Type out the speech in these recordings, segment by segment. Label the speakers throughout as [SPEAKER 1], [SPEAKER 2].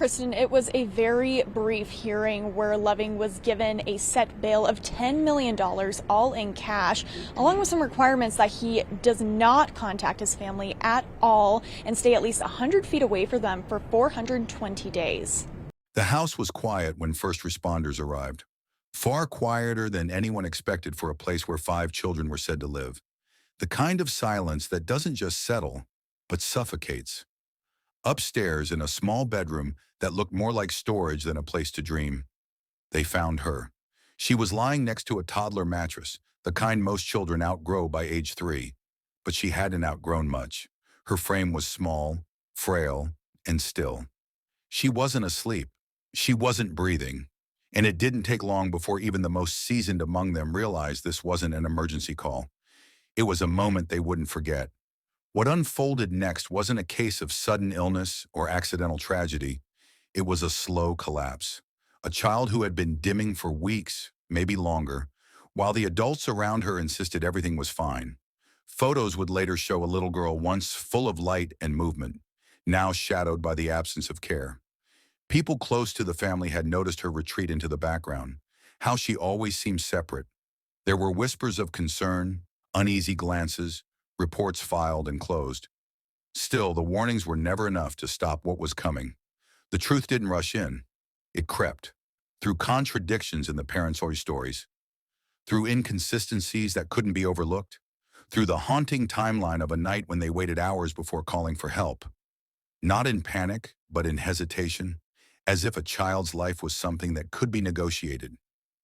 [SPEAKER 1] Kristen, it was a very brief hearing where Loving was given a set bail of $10 million, all in cash, along with some requirements that he does not contact his family at all and stay at least 100 feet away from them for 420 days.
[SPEAKER 2] The house was quiet when first responders arrived, far quieter than anyone expected for a place where 5 children were said to live. The kind of silence that doesn't just settle, but suffocates. Upstairs, in a small bedroom that looked more like storage than a place to dream, they found her. She was lying next to a toddler mattress, the kind most children outgrow by age 3. But she hadn't outgrown much. Her frame was small, frail, and still. She wasn't asleep. She wasn't breathing. And it didn't take long before even the most seasoned among them realized this wasn't an emergency call. It was a moment they wouldn't forget. What unfolded next wasn't a case of sudden illness or accidental tragedy. It was a slow collapse. A child who had been dimming for weeks, maybe longer, while the adults around her insisted everything was fine. Photos would later show a little girl once full of light and movement, now shadowed by the absence of care. People close to the family had noticed her retreat into the background, how she always seemed separate. There were whispers of concern, uneasy glances, reports filed and closed. Still, the warnings were never enough to stop what was coming. The truth didn't rush in. It crept, through contradictions in the parents' stories, through inconsistencies that couldn't be overlooked, through the haunting timeline of a night when they waited hours before calling for help. Not in panic, but in hesitation, as if a child's life was something that could be negotiated.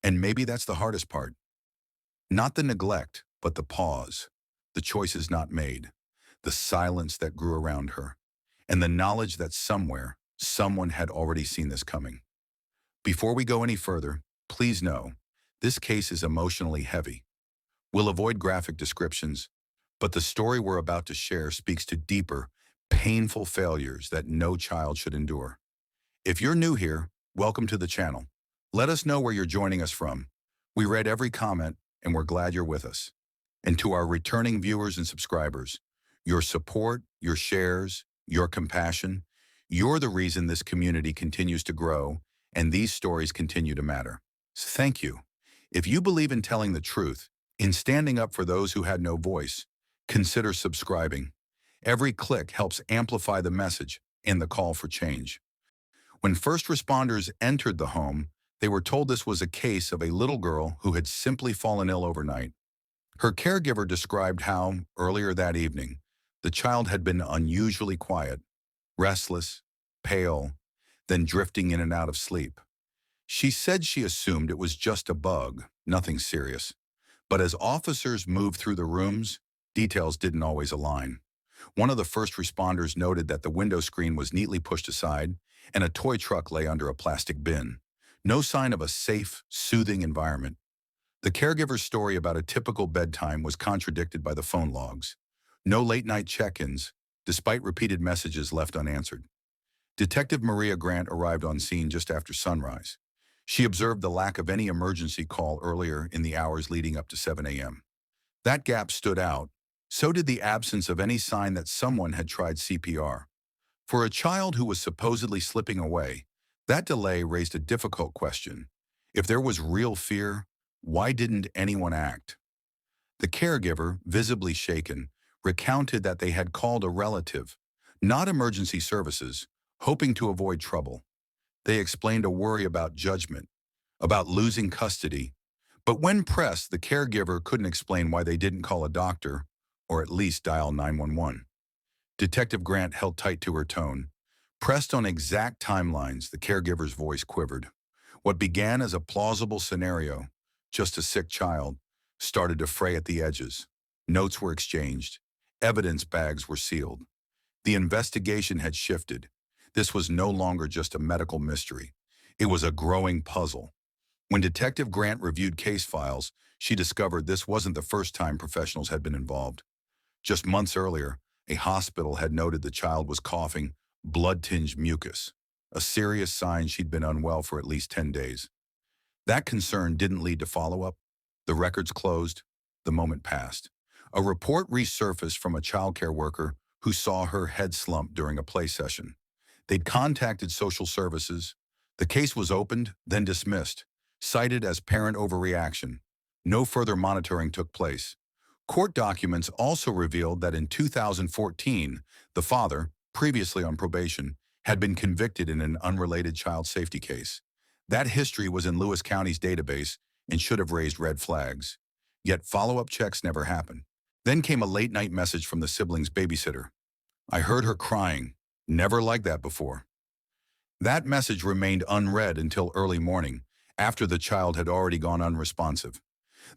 [SPEAKER 2] And maybe that's the hardest part. Not the neglect, but the pause, the choices not made, the silence that grew around her, and the knowledge that somewhere, someone had already seen this coming. Before we go any further, please know, this case is emotionally heavy. We'll avoid graphic descriptions, but the story we're about to share speaks to deeper, painful failures that no child should endure. If you're new here, welcome to the channel. Let us know where you're joining us from. We read every comment, and we're glad you're with us. And to our returning viewers and subscribers, your support, your shares, your compassion, you're the reason this community continues to grow and these stories continue to matter. So thank you. If you believe in telling the truth, in standing up for those who had no voice, consider subscribing. Every click helps amplify the message and the call for change. When first responders entered the home, they were told this was a case of a little girl who had simply fallen ill overnight. Her caregiver described how, earlier that evening, the child had been unusually quiet, restless, pale, then drifting in and out of sleep. She said she assumed it was just a bug, nothing serious. But as officers moved through the rooms, details didn't always align. One of the first responders noted that the window screen was neatly pushed aside and a toy truck lay under a plastic bin. No sign of a safe, soothing environment. The caregiver's story about a typical bedtime was contradicted by the phone logs. No late-night check-ins, despite repeated messages left unanswered. Detective Maria Grant arrived on scene just after sunrise. She observed the lack of any emergency call earlier in the hours leading up to 7 a.m. That gap stood out. So did the absence of any sign that someone had tried CPR. For a child who was supposedly slipping away, that delay raised a difficult question. If there was real fear, why didn't anyone act? The caregiver, visibly shaken, recounted that they had called a relative, not emergency services, hoping to avoid trouble. They explained a worry about judgment, about losing custody. But when pressed, the caregiver couldn't explain why they didn't call a doctor, or at least dial 911. Detective Grant held tight to her tone. Pressed on exact timelines, the caregiver's voice quivered. What began as a plausible scenario, just a sick child, started to fray at the edges. Notes were exchanged. Evidence bags were sealed. The investigation had shifted. This was no longer just a medical mystery. It was a growing puzzle. When Detective Grant reviewed case files, she discovered this wasn't the first time professionals had been involved. Just months earlier, a hospital had noted the child was coughing blood-tinged mucus, a serious sign she'd been unwell for at least 10 days. That concern didn't lead to follow-up. The records closed. The moment passed. A report resurfaced from a childcare worker who saw her head slump during a play session. They'd contacted social services. The case was opened, then dismissed, cited as parent overreaction. No further monitoring took place. Court documents also revealed that in 2014, the father, previously on probation, had been convicted in an unrelated child safety case. That history was in Lewis County's database and should have raised red flags. Yet follow-up checks never happened. Then came a late-night message from the siblings' babysitter. I heard her crying. Never like that before. That message remained unread until early morning, after the child had already gone unresponsive.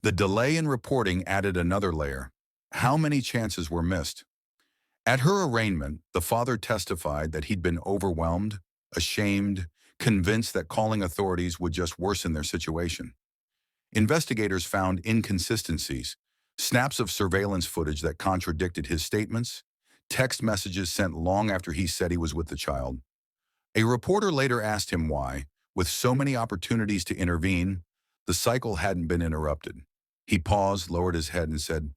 [SPEAKER 2] The delay in reporting added another layer. How many chances were missed? At her arraignment, the father testified that he'd been overwhelmed, ashamed, convinced that calling authorities would just worsen their situation. Investigators found inconsistencies, snaps of surveillance footage that contradicted his statements, text messages sent long after he said he was with the child. A reporter later asked him why, with so many opportunities to intervene, the cycle hadn't been interrupted. He paused, lowered his head, and said,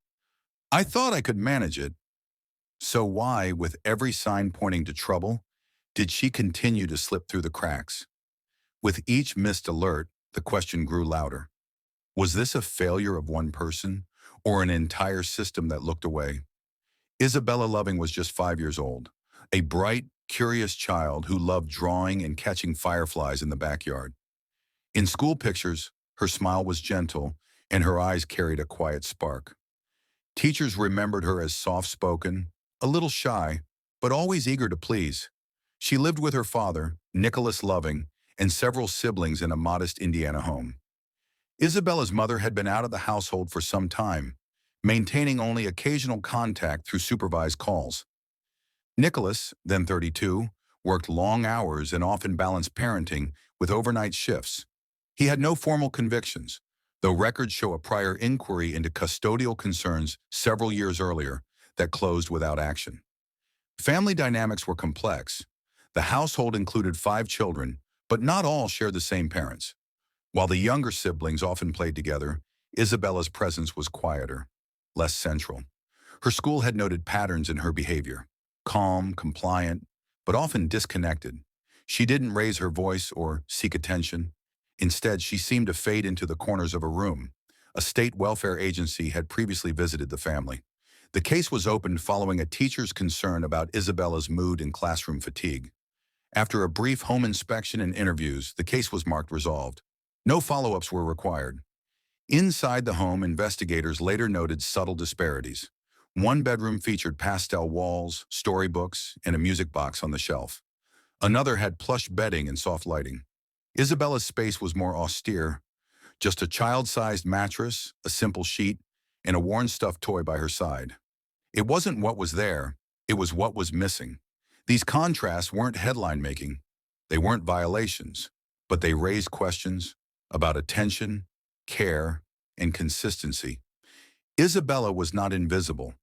[SPEAKER 2] I thought I could manage it. So why, with every sign pointing to trouble, did she continue to slip through the cracks? With each missed alert, the question grew louder. Was this a failure of one person, or an entire system that looked away? Izabella Loving was just 5 years old, a bright, curious child who loved drawing and catching fireflies in the backyard. In school pictures, her smile was gentle, and her eyes carried a quiet spark. Teachers remembered her as soft-spoken, a little shy, but always eager to please. She lived with her father, Nicholas Loving, and several siblings in a modest Indiana home. Isabella's mother had been out of the household for some time, maintaining only occasional contact through supervised calls. Nicholas, then 32, worked long hours and often balanced parenting with overnight shifts. He had no formal convictions, though records show a prior inquiry into custodial concerns several years earlier that closed without action. Family dynamics were complex. The household included 5 children, but not all shared the same parents. While the younger siblings often played together, Isabella's presence was quieter, less central. Her school had noted patterns in her behavior: calm, compliant, but often disconnected. She didn't raise her voice or seek attention. Instead, she seemed to fade into the corners of a room. A state welfare agency had previously visited the family. The case was opened following a teacher's concern about Isabella's mood and classroom fatigue. After a brief home inspection and interviews, the case was marked resolved. No follow-ups were required. Inside the home, investigators later noted subtle disparities. One bedroom featured pastel walls, storybooks, and a music box on the shelf. Another had plush bedding and soft lighting. Isabella's space was more austere, just a child-sized mattress, a simple sheet, and a worn stuffed toy by her side. It wasn't what was there, it was what was missing. These contrasts weren't headline-making. They weren't violations, but they raised questions about attention, care, and consistency. Izabella was not invisible,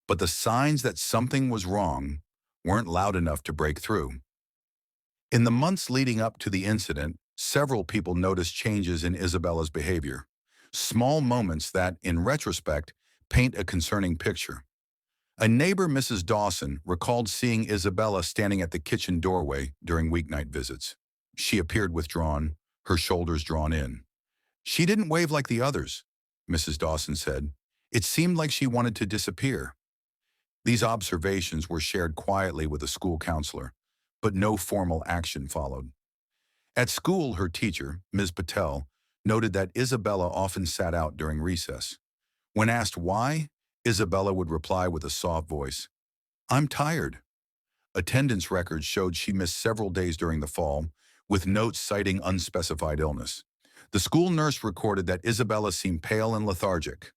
[SPEAKER 2] but the signs that something was wrong weren't loud enough to break through. In the months leading up to the incident, several people noticed changes in Isabella's behavior, small moments that, in retrospect, paint a concerning picture. A neighbor, Mrs. Dawson, recalled seeing Izabella standing at the kitchen doorway during weeknight visits. She appeared withdrawn, her shoulders drawn in. She didn't wave like the others, Mrs. Dawson said. It seemed like she wanted to disappear. These observations were shared quietly with a school counselor, but no formal action followed. At school, her teacher, Ms. Patel, noted that Izabella often sat out during recess. When asked why, Izabella would reply with a soft voice, "I'm tired." Attendance records showed she missed several days during the fall, with notes citing unspecified illness. The school nurse recorded that Izabella seemed pale and lethargic.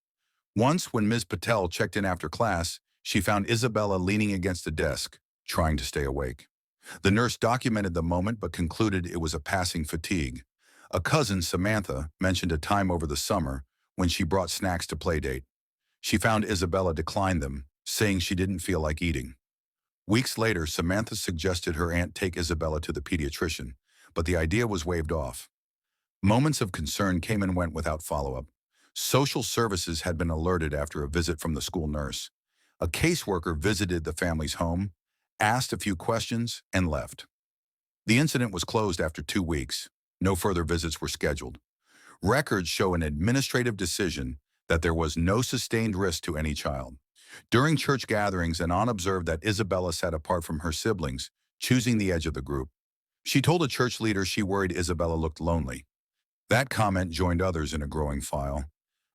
[SPEAKER 2] Once, when Ms. Patel checked in after class, she found Izabella leaning against a desk, trying to stay awake. The nurse documented the moment but concluded it was a passing fatigue. A cousin, Samantha, mentioned a time over the summer when she brought snacks to playdate. She found Izabella decline them, saying she didn't feel like eating. Weeks later, Samantha suggested her aunt take Izabella to the pediatrician, but the idea was waved off. Moments of concern came and went without follow-up. Social services had been alerted after a visit from the school nurse. A caseworker visited the family's home, asked a few questions, and left. The incident was closed after 2 weeks. No further visits were scheduled. Records show an administrative decision that there was no sustained risk to any child. During church gatherings, Anon observed that Izabella sat apart from her siblings, choosing the edge of the group. She told a church leader she worried Izabella looked lonely. That comment joined others in a growing file,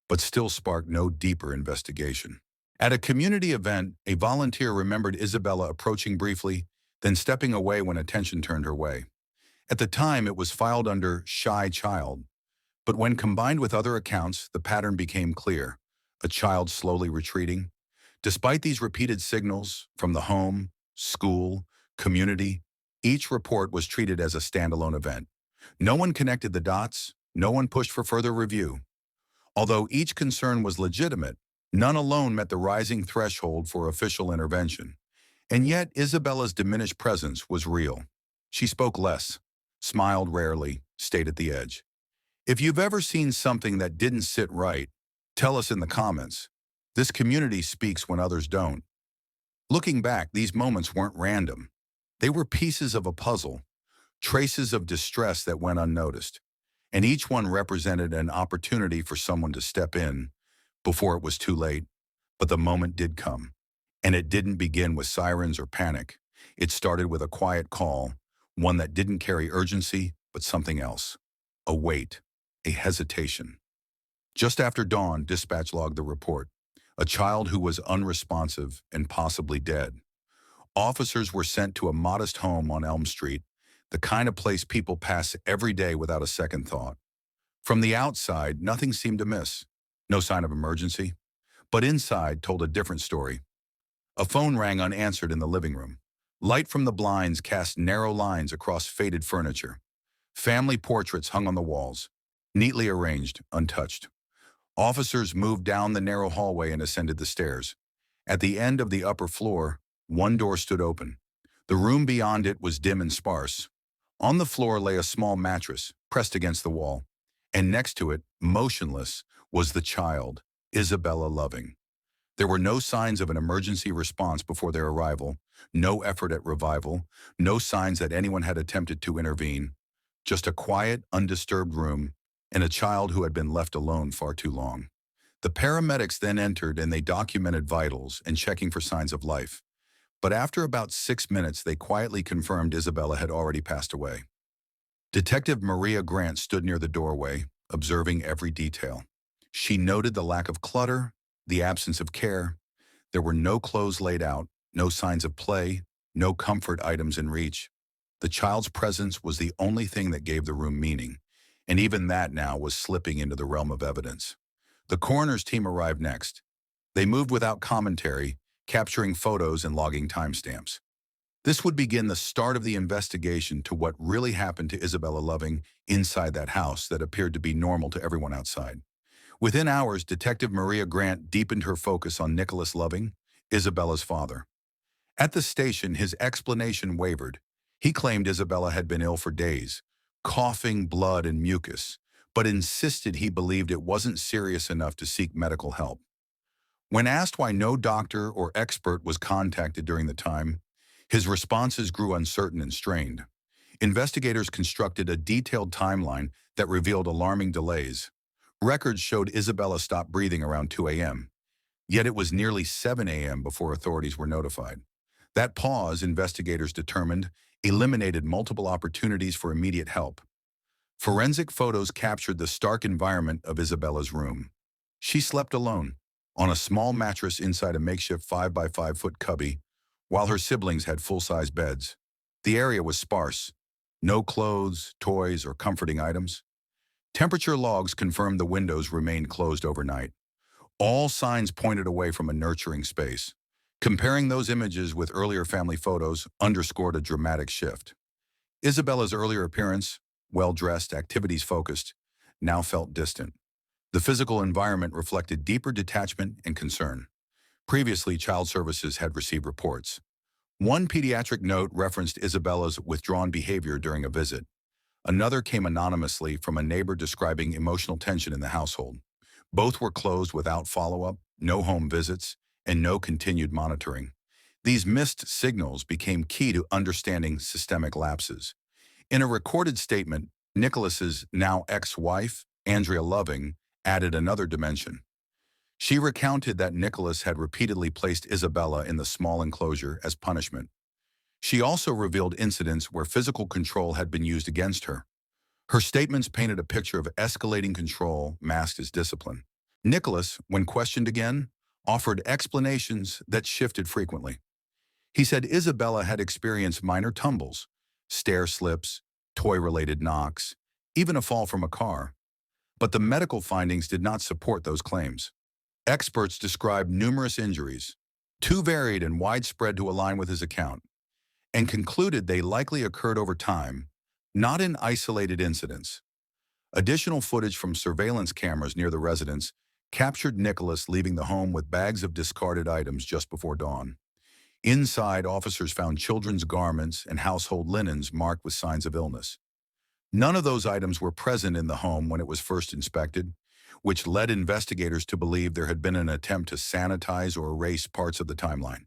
[SPEAKER 2] but still sparked no deeper investigation. At a community event, a volunteer remembered Izabella approaching briefly, then stepping away when attention turned her way. At the time, it was filed under shy child, but when combined with other accounts, the pattern became clear: a child slowly retreating. Despite these repeated signals from the home, school, community, each report was treated as a standalone event. No one connected the dots, no one pushed for further review. Although each concern was legitimate, none alone met the rising threshold for official intervention. And yet, Isabella's diminished presence was real. She spoke less, smiled rarely, stayed at the edge. If you've ever seen something that didn't sit right, tell us in the comments. This community speaks when others don't. Looking back, these moments weren't random. They were pieces of a puzzle, traces of distress that went unnoticed, and each one represented an opportunity for someone to step in before it was too late. But the moment did come, and it didn't begin with sirens or panic. It started with a quiet call, one that didn't carry urgency, but something else: a wait, a hesitation. Just after dawn, dispatch logged the report: a child who was unresponsive and possibly dead. Officers were sent to a modest home on Elm Street, the kind of place people pass every day without a second thought. From the outside, nothing seemed amiss. No sign of emergency. But inside told a different story. A phone rang unanswered in the living room. Light from the blinds cast narrow lines across faded furniture. Family portraits hung on the walls, neatly arranged, untouched. Officers moved down the narrow hallway and ascended the stairs. At the end of the upper floor, one door stood open. The room beyond it was dim and sparse. On the floor lay a small mattress, pressed against the wall, and next to it, motionless, was the child, Izabella Loving. There were no signs of an emergency response before their arrival, no effort at revival, no signs that anyone had attempted to intervene. Just a quiet, undisturbed room, and a child who had been left alone far too long. The paramedics then entered and they documented vitals and checking for signs of life. But after about 6 minutes, they quietly confirmed Izabella had already passed away. Detective Maria Grant stood near the doorway, observing every detail. She noted the lack of clutter, the absence of care. There were no clothes laid out, no signs of play, no comfort items in reach. The child's presence was the only thing that gave the room meaning, and even that now was slipping into the realm of evidence. The coroner's team arrived next. They moved without commentary, capturing photos and logging timestamps. This would begin the start of the investigation to what really happened to Izabella Loving inside that house that appeared to be normal to everyone outside. Within hours, Detective Maria Grant deepened her focus on Nicholas Loving, Isabella's father. At the station, his explanation wavered. He claimed Izabella had been ill for days, coughing blood and mucus, but insisted he believed it wasn't serious enough to seek medical help. When asked why no doctor or expert was contacted during the time, his responses grew uncertain and strained. Investigators constructed a detailed timeline that revealed alarming delays. Records showed Izabella stopped breathing around 2 a.m., yet it was nearly 7 a.m. before authorities were notified. That pause, investigators determined, eliminated multiple opportunities for immediate help. Forensic photos captured the stark environment of Isabella's room. She slept alone, on a small mattress inside a makeshift 5 by 5 foot cubby, while her siblings had full-size beds. The area was sparse. No clothes, toys, or comforting items. Temperature logs confirmed the windows remained closed overnight. All signs pointed away from a nurturing space. Comparing those images with earlier family photos underscored a dramatic shift. Isabella's earlier appearance, well-dressed, activities-focused, now felt distant. The physical environment reflected deeper detachment and concern. Previously, child services had received reports. One pediatric note referenced Isabella's withdrawn behavior during a visit. Another came anonymously from a neighbor describing emotional tension in the household. Both were closed without follow-up, no home visits, and no continued monitoring. These missed signals became key to understanding systemic lapses. In a recorded statement, Nicholas's now ex-wife, Andrea Loving, added another dimension. She recounted that Nicholas had repeatedly placed Izabella in the small enclosure as punishment. She also revealed incidents where physical control had been used against her. Her statements painted a picture of escalating control masked as discipline. Nicholas, when questioned again, offered explanations that shifted frequently. He said Isabella had experienced minor tumbles, stair slips, toy-related knocks, even a fall from a car. But the medical findings did not support those claims. Experts described numerous injuries, too varied and widespread to align with his account, and concluded they likely occurred over time, not in isolated incidents. Additional footage from surveillance cameras near the residence captured Nicholas leaving the home with bags of discarded items just before dawn. Inside, officers found children's garments and household linens marked with signs of illness. None of those items were present in the home when it was first inspected, which led investigators to believe there had been an attempt to sanitize or erase parts of the timeline.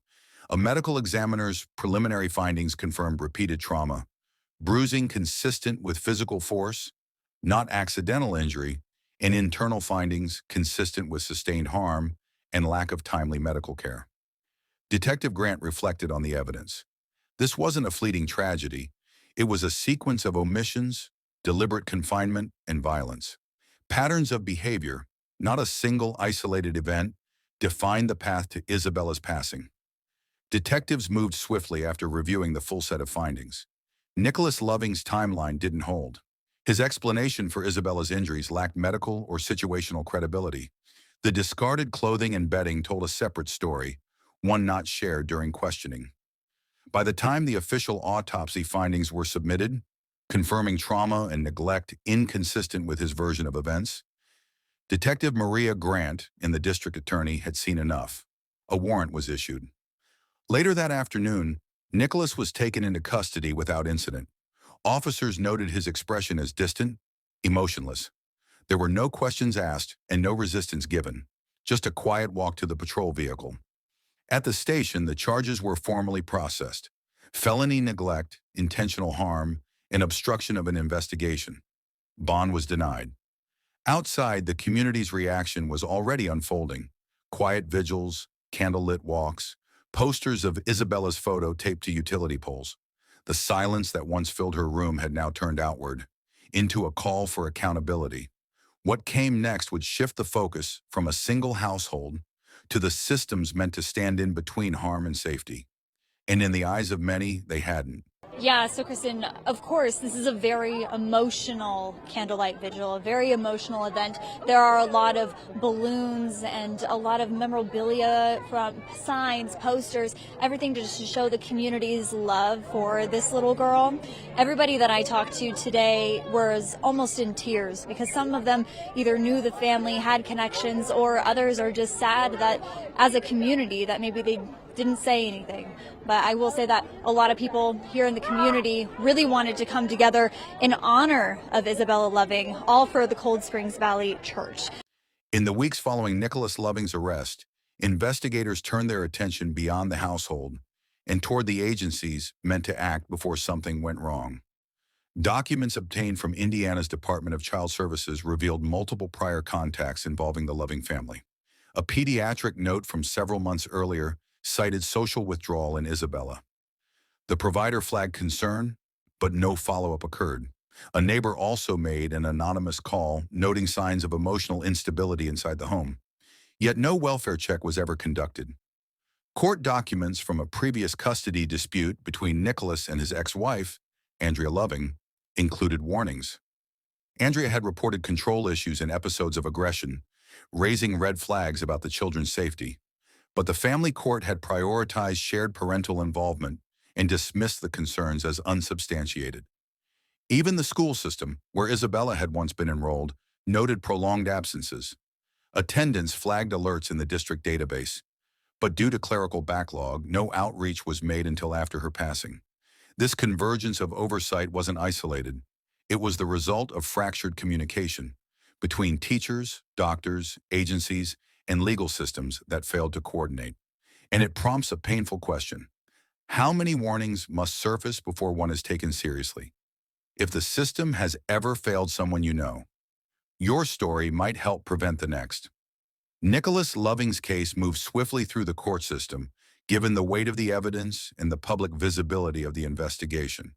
[SPEAKER 2] A medical examiner's preliminary findings confirmed repeated trauma, bruising consistent with physical force, not accidental injury, and internal findings consistent with sustained harm and lack of timely medical care. Detective Grant reflected on the evidence. This wasn't a fleeting tragedy. It was a sequence of omissions, deliberate confinement, and violence. Patterns of behavior, not a single isolated event, defined the path to Isabella's passing. Detectives moved swiftly after reviewing the full set of findings. Nicholas Loving's timeline didn't hold. His explanation for Isabella's injuries lacked medical or situational credibility. The discarded clothing and bedding told a separate story, one not shared during questioning. By the time the official autopsy findings were submitted, confirming trauma and neglect inconsistent with his version of events, Detective Maria Grant and the district attorney had seen enough. A warrant was issued. Later that afternoon, Nicholas was taken into custody without incident. Officers noted his expression as distant, emotionless. There were no questions asked and no resistance given, just a quiet walk to the patrol vehicle. At the station, the charges were formally processed: felony neglect, intentional harm, and obstruction of an investigation. Bond was denied. Outside, the community's reaction was already unfolding. Quiet vigils, candlelit walks, posters of Isabella's photo taped to utility poles. The silence that once filled her room had now turned outward, into a call for accountability. What came next would shift the focus from a single household to the systems meant to stand in between harm and safety. And in the eyes of many, they hadn't.
[SPEAKER 3] Yeah, so Kristen, of course, this is a very emotional candlelight vigil, a very emotional event. There are a lot of balloons and a lot of memorabilia from signs, posters, everything to just show the community's love for this little girl. Everybody that I talked to today was almost in tears because some of them either knew the family, had connections, or others are just sad that as a community that maybe they didn't say anything. But I will say that a lot of people here in the community really wanted to come together in honor of Izabella Loving, all for the Cold Springs Valley Church.
[SPEAKER 2] In the weeks following Nicholas Loving's arrest, investigators turned their attention beyond the household and toward the agencies meant to act before something went wrong. Documents obtained from Indiana's Department of Child Services revealed multiple prior contacts involving the Loving family. A pediatric note from several months earlier cited social withdrawal in Izabella. The provider flagged concern, but no follow-up occurred. A neighbor also made an anonymous call noting signs of emotional instability inside the home. Yet no welfare check was ever conducted. Court documents from a previous custody dispute between Nicholas and his ex-wife, Andrea Loving, included warnings. Andrea had reported control issues and episodes of aggression, raising red flags about the children's safety. But the family court had prioritized shared parental involvement and dismissed the concerns as unsubstantiated. Even the school system, where Izabella had once been enrolled, noted prolonged absences. Attendance flagged alerts in the district database, but due to clerical backlog, no outreach was made until after her passing. This convergence of oversight wasn't isolated. It was the result of fractured communication between teachers, doctors, agencies, and legal systems that failed to coordinate. And it prompts a painful question. How many warnings must surface before one is taken seriously? If the system has ever failed someone you know, your story might help prevent the next. Nicholas Loving's case moved swiftly through the court system, given the weight of the evidence and the public visibility of the investigation.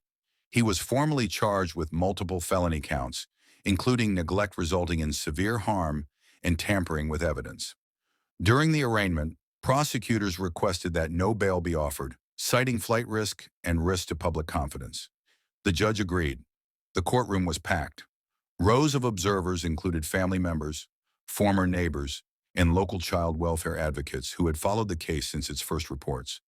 [SPEAKER 2] He was formally charged with multiple felony counts, including neglect resulting in severe harm and tampering with evidence. During the arraignment, prosecutors requested that no bail be offered, citing flight risk and risk to public confidence. The judge agreed. The courtroom was packed. Rows of observers included family members, former neighbors, and local child welfare advocates who had followed the case since its first reports.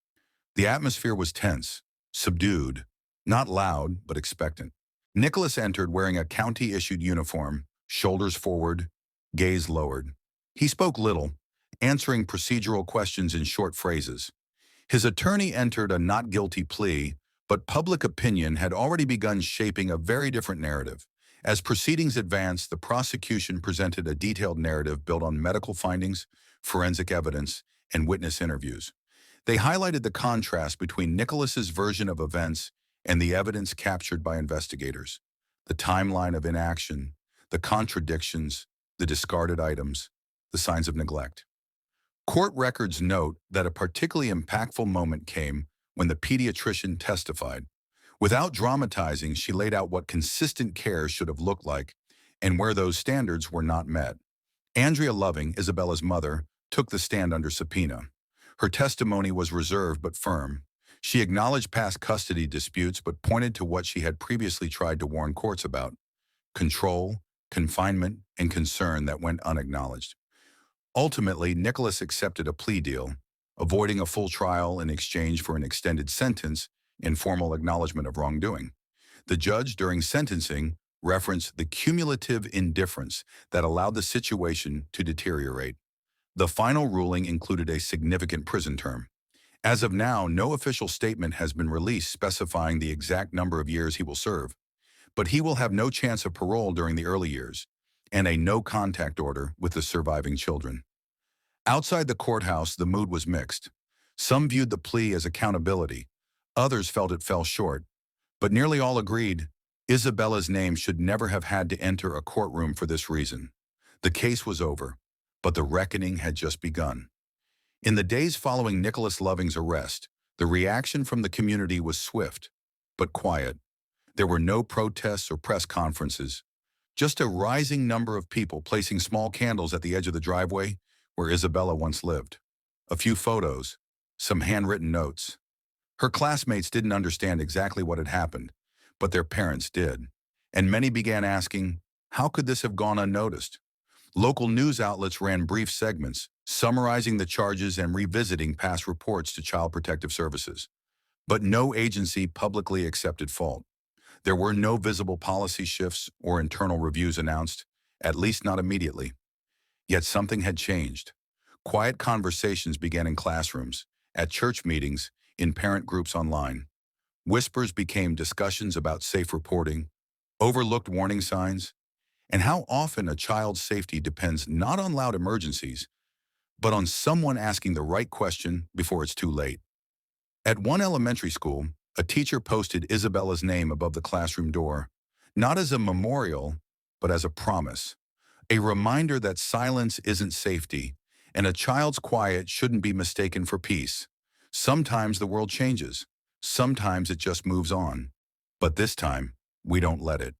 [SPEAKER 2] The atmosphere was tense, subdued, not loud, but expectant. Nicholas entered wearing a county-issued uniform, shoulders forward, gaze lowered. He spoke little, answering procedural questions in short phrases. His attorney entered a not guilty plea, but public opinion had already begun shaping a very different narrative. As proceedings advanced, the prosecution presented a detailed narrative built on medical findings, forensic evidence, and witness interviews. They highlighted the contrast between Nicholas's version of events and the evidence captured by investigators, the timeline of inaction, the contradictions, the discarded items, the signs of neglect. Court records note that a particularly impactful moment came when the pediatrician testified. Without dramatizing, she laid out what consistent care should have looked like and where those standards were not met. Andrea Loving, Isabella's mother, took the stand under subpoena. Her testimony was reserved but firm. She acknowledged past custody disputes but pointed to what she had previously tried to warn courts about: control, confinement, and concern that went unacknowledged. Ultimately, Nicholas accepted a plea deal, avoiding a full trial in exchange for an extended sentence and formal acknowledgement of wrongdoing. The judge, during sentencing, referenced the cumulative indifference that allowed the situation to deteriorate. The final ruling included a significant prison term. As of now, no official statement has been released specifying the exact number of years he will serve, but he will have no chance of parole during the early years, and a no-contact order with the surviving children. Outside the courthouse, the mood was mixed. Some viewed the plea as accountability. Others felt it fell short. But nearly all agreed Isabella's name should never have had to enter a courtroom for this reason. The case was over, but the reckoning had just begun. In the days following Nicholas Loving's arrest, the reaction from the community was swift, but quiet. There were no protests or press conferences, just a rising number of people placing small candles at the edge of the driveway where Izabella once lived. A few photos, some handwritten notes. Her classmates didn't understand exactly what had happened, but their parents did. And many began asking, how could this have gone unnoticed? Local news outlets ran brief segments, summarizing the charges and revisiting past reports to Child Protective Services. But no agency publicly accepted fault. There were no visible policy shifts or internal reviews announced, at least not immediately. Yet something had changed. Quiet conversations began in classrooms, at church meetings, in parent groups online. Whispers became discussions about safe reporting, overlooked warning signs, and how often a child's safety depends not on loud emergencies, but on someone asking the right question before it's too late. At one elementary school, a teacher posted Isabella's name above the classroom door, not as a memorial, but as a promise, a reminder that silence isn't safety, and a child's quiet shouldn't be mistaken for peace. Sometimes the world changes. Sometimes it just moves on. But this time, we don't let it.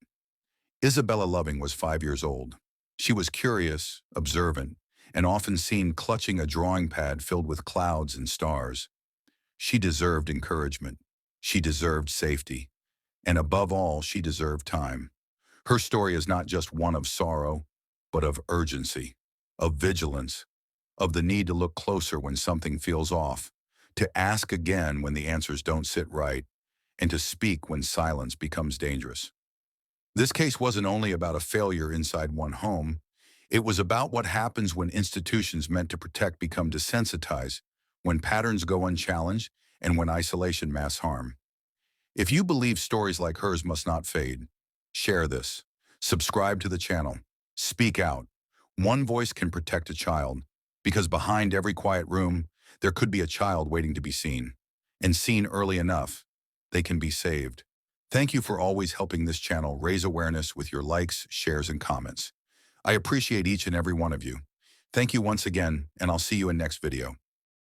[SPEAKER 2] Izabella Loving was 5 years old. She was curious, observant, and often seen clutching a drawing pad filled with clouds and stars. She deserved encouragement. She deserved safety. And above all, she deserved time. Her story is not just one of sorrow, but of urgency, of vigilance, of the need to look closer when something feels off, to ask again when the answers don't sit right, and to speak when silence becomes dangerous. This case wasn't only about a failure inside one home. It was about what happens when institutions meant to protect become desensitized, when patterns go unchallenged, and when isolation masks harm. If you believe stories like hers must not fade, share this. Subscribe to the channel. Speak out. One voice can protect a child, because behind every quiet room, there could be a child waiting to be seen. And seen early enough, they can be saved. Thank you for always helping this channel raise awareness with your likes, shares, and comments. I appreciate each and every one of you. Thank you once again, and I'll see you in next video.